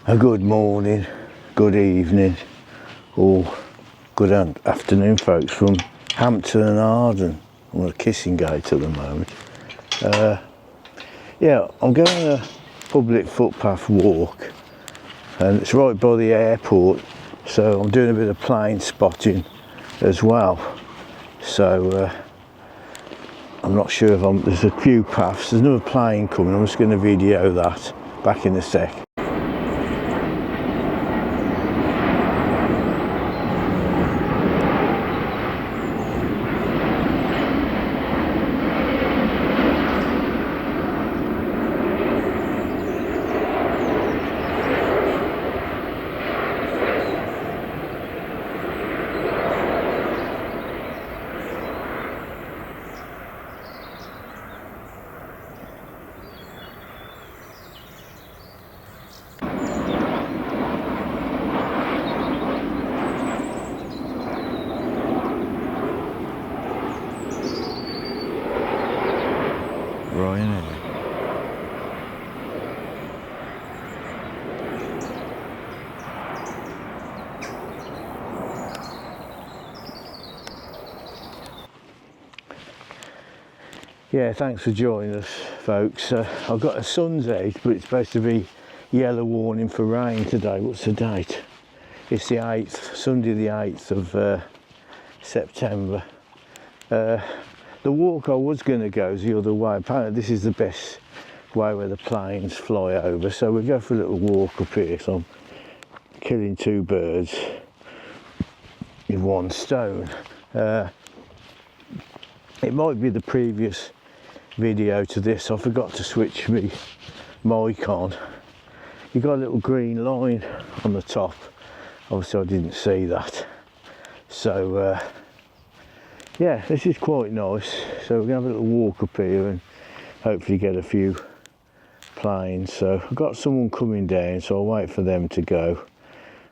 A good morning, good evening, or good afternoon, folks, from Hampton and Arden. I'm on a kissing gate at the moment. Yeah, I'm going on a public footpath walk, and it's right by the airport, so I'm doing a bit of plane spotting as well. So I'm not sure if there's a few paths. There's another plane coming. I'm just going to video that. Back in a sec. Yeah, thanks for joining us, folks. I've got a sun's out, but it's supposed to be yellow warning for rain today. What's the date? It's the 8th, Sunday the 8th of September. The walk I was going to go is the other way. Apparently this is the best way where the planes fly over, so we'll go for a little walk up here. So I'm killing two birds with one stone. It might be the previous video to this. I forgot to switch my mic on. You got a little green line on the top. Obviously I didn't see that. So yeah, this is quite nice. So we're gonna have a little walk up here and hopefully get a few planes. So I've got someone coming down, so I'll wait for them to go.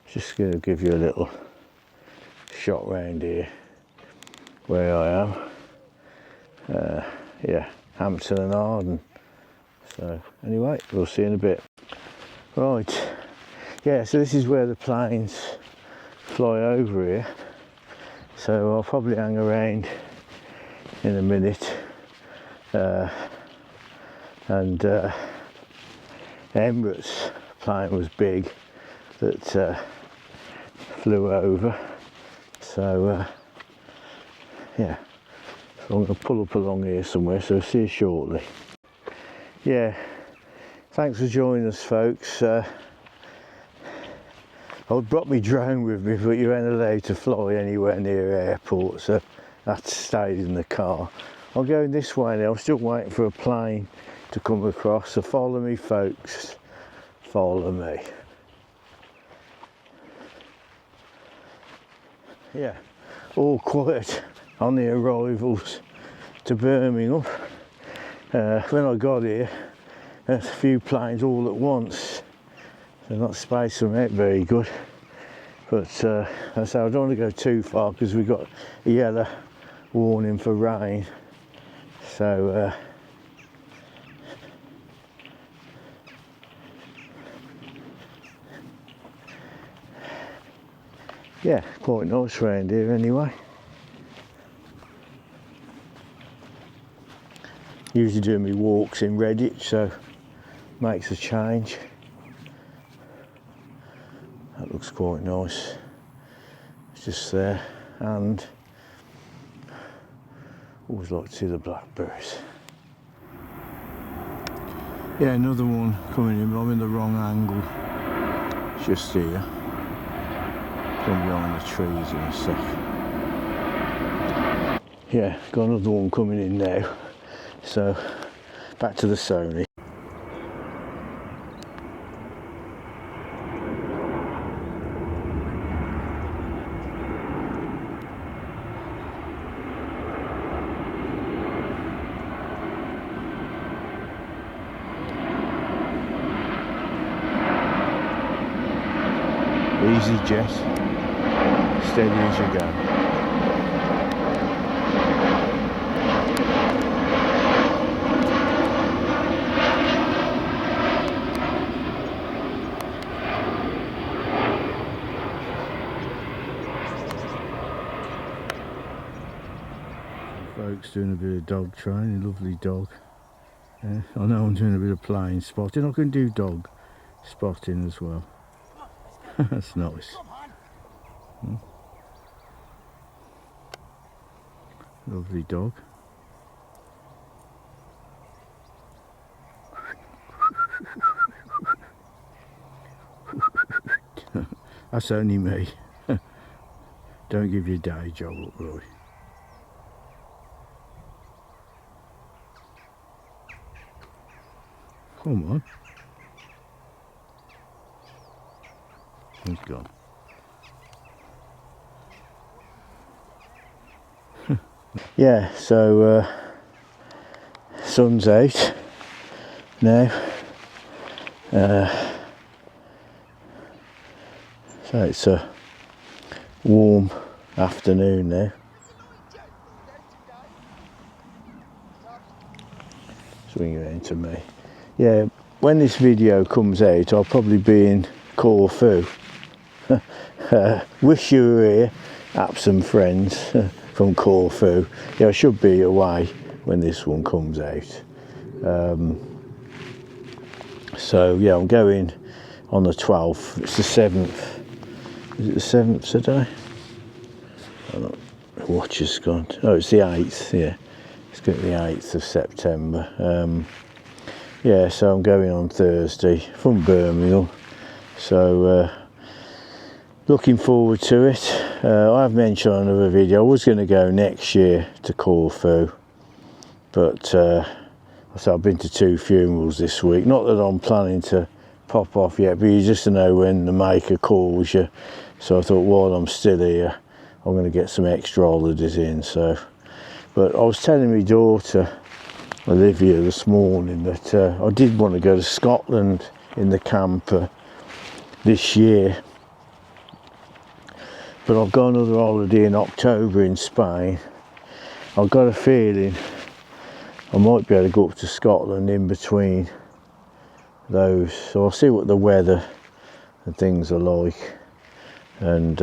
Just gonna give you a little shot round here where I am. Yeah, Hampton and Arden. So anyway, we'll see in a bit. Right, yeah, so this is where the planes fly over here. So I'll probably hang around in a minute. Emirates plane was big that flew over. So yeah. So I'm going to pull up along here somewhere, so see you shortly. Yeah, thanks for joining us, folks. I brought my drone with me, but you ain't allowed to fly anywhere near airports, so that stayed in the car. I'm going this way now. I'm still waiting for a plane to come across, so follow me, folks. Follow me. Yeah, all quiet on the arrivals to Birmingham. When I got here, there's a few planes all at once. They're not spacing them out very good. But so I don't want to go too far because we've got a yellow warning for rain. So yeah, quite nice round here anyway. Usually do my walks in Redditch, so makes a change. That looks quite nice. It's just there, and always like to see the blackberries. Yeah, another one coming in, but I'm in the wrong angle. It's just here. Come behind the trees in a sec. Yeah, got another one coming in now. So, back to the Sony. Easy jet, steady as you go. Bloke's doing a bit of dog training, lovely dog. Yeah, I know I'm doing a bit of plane spotting. I can do dog spotting as well. That's nice. Lovely dog. That's only me. Don't give your day job up, Roy. Come on. He's gone. Yeah, so sun's out now. So it's a warm afternoon now. Swing it into me. Yeah, when this video comes out, I'll probably be in Corfu. Wish you were here, apps and friends from Corfu. Yeah, I should be away when this one comes out. So yeah, I'm going on the 12th. It's the 7th. Is it the 7th today? Oh, the watch has gone. Oh, it's the 8th, yeah. It's going to be the 8th of September. Yeah, so I'm going on Thursday from Birmingham. So looking forward to it. I've mentioned on another video I was going to go next year to Corfu, but so I've been to 2 funerals this week. Not that I'm planning to pop off yet, but you just know when the maker calls you. So I thought, while I'm still here, I'm going to get some extra holidays in. So, but I was telling my daughter Olivia this morning that I did want to go to Scotland in the camper this year, but I've got another holiday in October in Spain. I've got a feeling I might be able to go up to Scotland in between those, so I'll see what the weather and things are like, and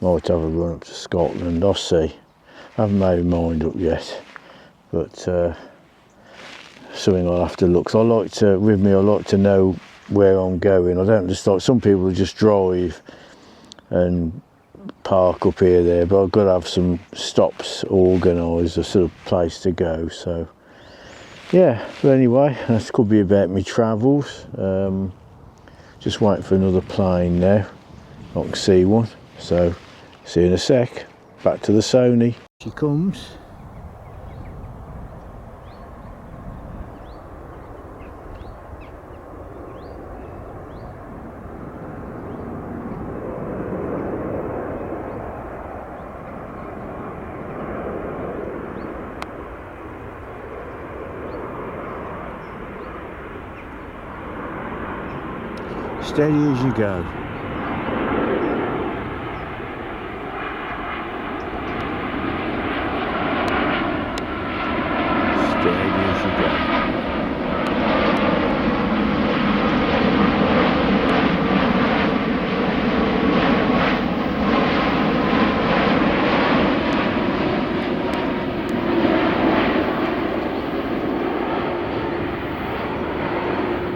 might have a run up to Scotland. I'll see. I haven't made my mind up yet, but something I'll have to look. So I like to know where I'm going. I don't just like, some people just drive and park up here there, but I've got to have some stops organised, a sort of place to go. So yeah, but anyway, that could be about my travels. Just waiting for another plane now. I can see one, so see you in a sec. Back to the Sony. She comes. Steady as you go. Steady as you go.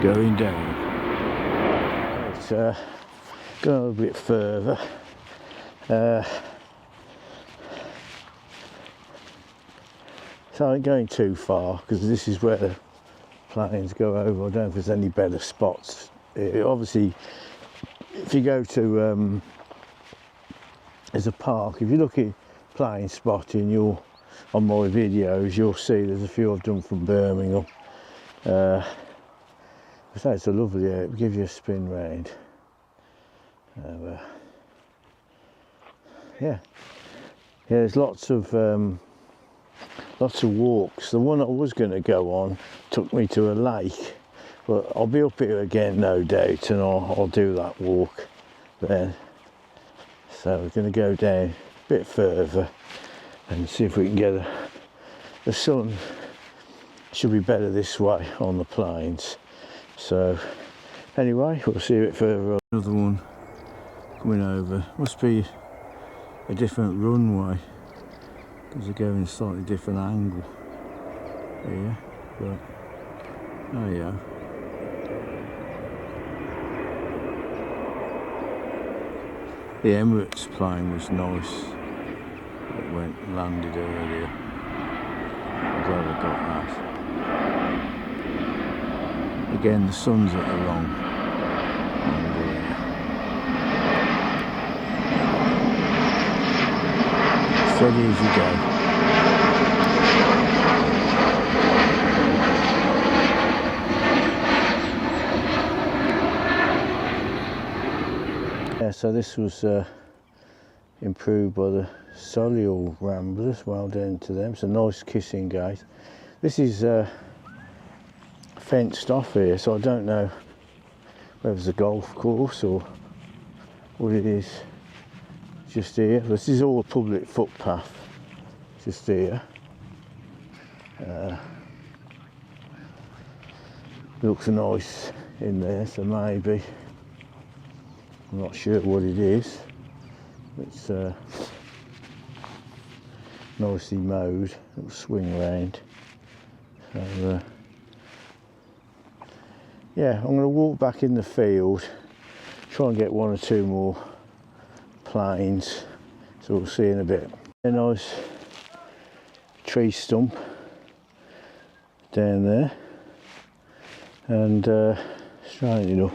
Going down. Go a little bit further. So I ain't going too far because this is where the planes go over. I don't know if there's any better spots. Obviously, if you go to there's a park. If you look at plane spotting, on my videos, you'll see there's a few I've done from Birmingham. So it's a lovely area. It gives you a spin round. Yeah, there's lots of walks. The one I was going to go on took me to a lake, but I'll be up here again, no doubt, and I'll do that walk then. So we're going to go down a bit further and see if we can get the sun. Should be better this way on the plains. So anyway, we'll see a bit further on. Another one coming over. Must be a different runway. because they go in a slightly different angle here, but oh yeah. The Emirates plane was nice. It landed earlier. I'm glad I got that. Again, the sun's at the wrong angle here. Steady as you go. Yeah, so this was improved by the Solihull Ramblers. Well done to them. It's a nice kissing gate. This is fenced off here, so I don't know whether it's a golf course or what it is. Just here. This is all a public footpath. Just here. Looks nice in there, so maybe. I'm not sure what it is. It's nicely mowed. It'll swing round. So yeah, I'm going to walk back in the field, try and get one or two more planes, so we'll see in a bit. A nice tree stump down there, and straight enough.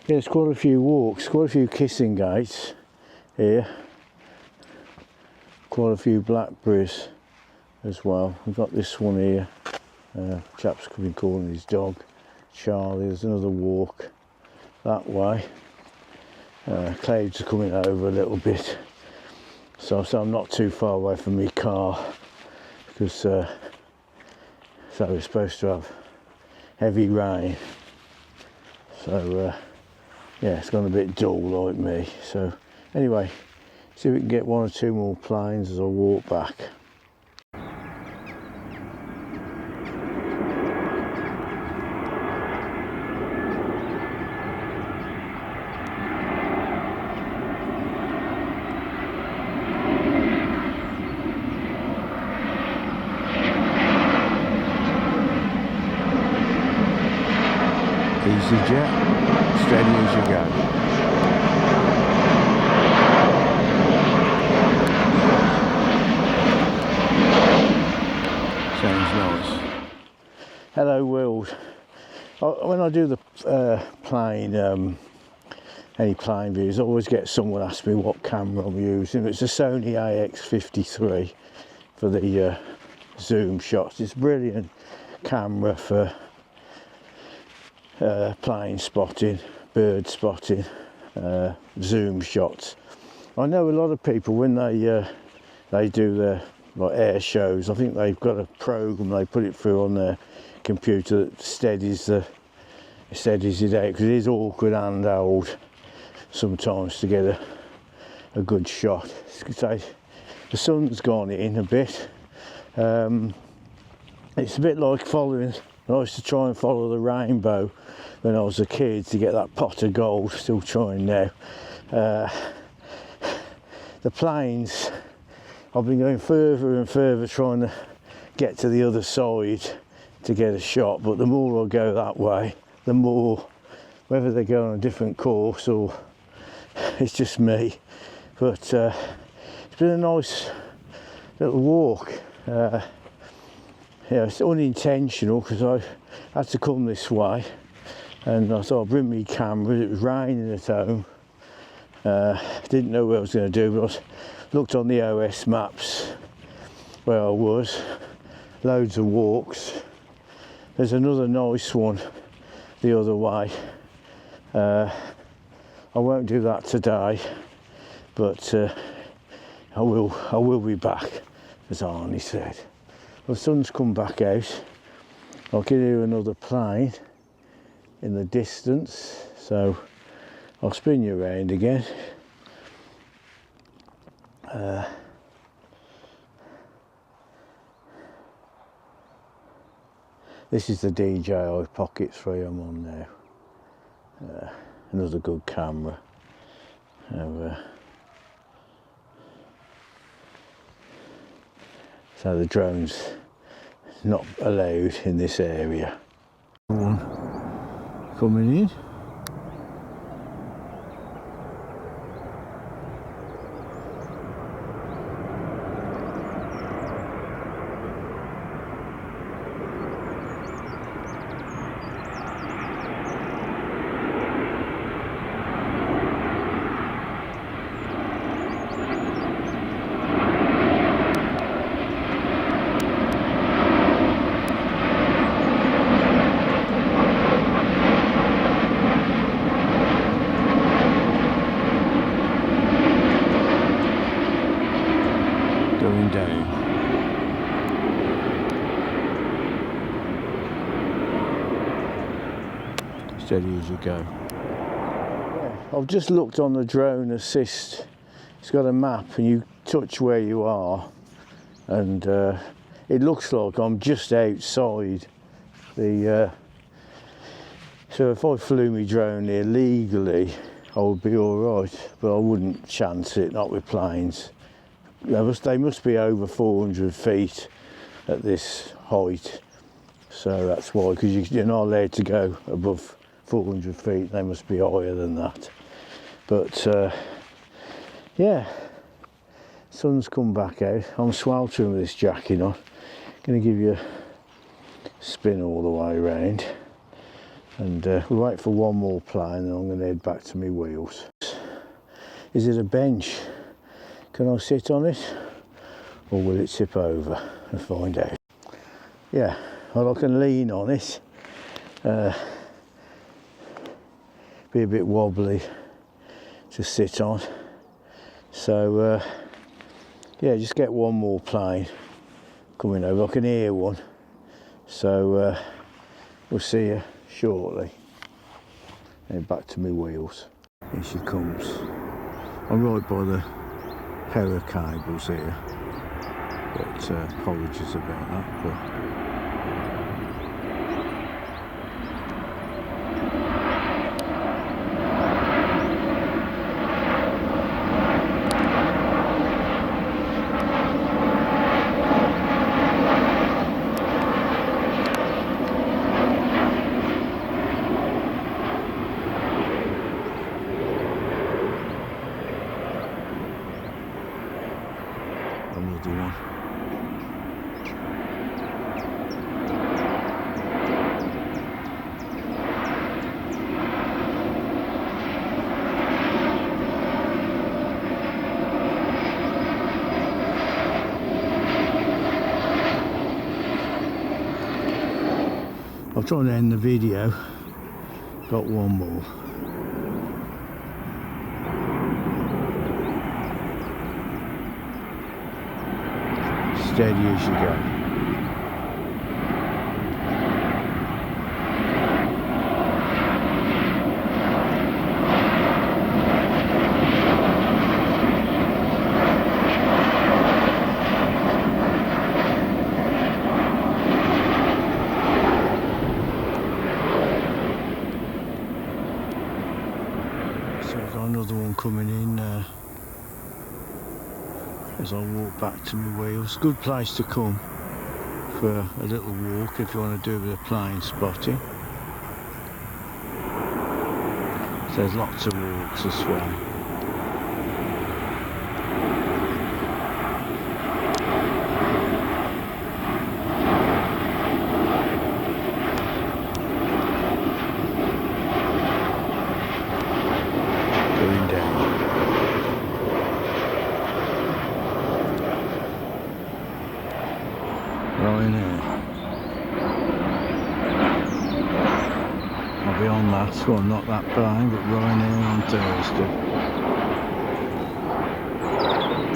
Yeah, there's quite a few walks, quite a few kissing gates here, quite a few blackberries as well. We've got this one here, chap's been calling his dog Charlie. There's another walk that way. Clouds are coming over a little bit, so I'm not too far away from my car, because so we're supposed to have heavy rain, so yeah, it's gone a bit dull like me. So anyway, see if we can get one or two more planes as I walk back. Easy jet, steady as you go. Sounds nice. Hello world. When I do the plane, any plane views, I always get someone ask me what camera I'm using. It's a Sony AX53 for the zoom shots. It's a brilliant camera for plane spotting, bird spotting, zoom shots. I know a lot of people, when they do their like air shows, I think they've got a program they put it through on their computer that steadies it out, because it is awkward and old sometimes to get a good shot. So the sun's gone in a bit. It's a bit like following. I used to try and follow the rainbow when I was a kid to get that pot of gold. Still trying now. The planes, I've been going further and further trying to get to the other side to get a shot, but the more I go that way, the more, whether they go on a different course or it's just me, but it's been a nice little walk. Yeah, it's unintentional because I had to come this way, and I thought I'd bring me camera. It was raining at home. Didn't know what I was going to do, but I looked on the OS maps where I was. Loads of walks. There's another nice one the other way. I won't do that today, but I will be back, as Arnie said. Well, the sun's come back out. I'll give you another plane in the distance, so I'll spin you around again. This is the DJI Pocket 3 I'm on now. Another good camera. So the drone's not allowed in this area. One coming in. Going down. Steady as you go. I've just looked on the drone assist. It's got a map and you touch where you are and it looks like I'm just outside the so if I flew my drone here legally I would be alright, but I wouldn't chance it, not with planes. They must be over 400 feet at this height, so that's why, because you're not allowed to go above 400 feet, they must be higher than that. But yeah, sun's come back out. I'm sweltering with this jacket on. Going to give you a spin all the way around, and we'll wait for one more plane and I'm going to head back to my wheels. Is it a bench? Can I sit on it, or will it tip over? I'll find out. Yeah, well, I can lean on it. Be a bit wobbly to sit on. So yeah, just get one more plane coming over. I can hear one. So we'll see you shortly. And back to my wheels. Here she comes. I'm right by the power cables here, but apologies about that. But another one. I'm trying to end the video. Got one more. Steady as you go. So I've got another one coming in as I walk back to my wheels. Good place to come for a little walk if you want to do a bit of plane spotting. So there's lots of walks this way. Going down. Ryanair. I'll be on that one, not that plane, but Ryanair on Thursday.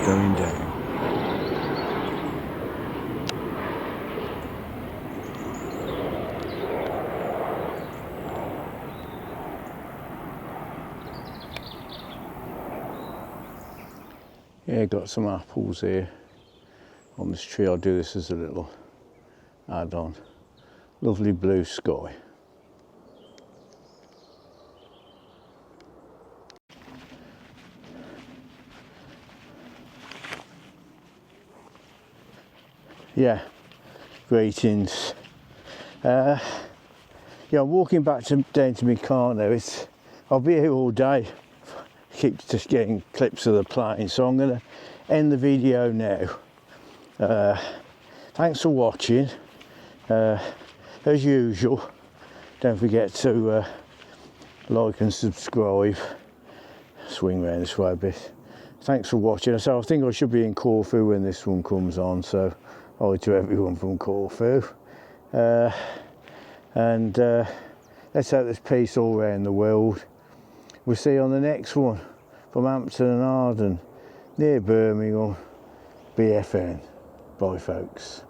Going down. Yeah, got some apples here on this tree. I'll do this as a little add-on. Lovely blue sky. yeah, greetings. Yeah, I'm walking back down to my car now. I'll be here all day. Keep just getting clips of the plane, so I'm going to end the video now. Thanks for watching. As usual, don't forget to like and subscribe. Swing round this way a bit. Thanks for watching. So I think I should be in Corfu when this one comes on, so hi to everyone from Corfu. And let's hope there's peace all around the world. We'll see you on the next one from Hampton and Arden, near Birmingham, BFN. Bye folks.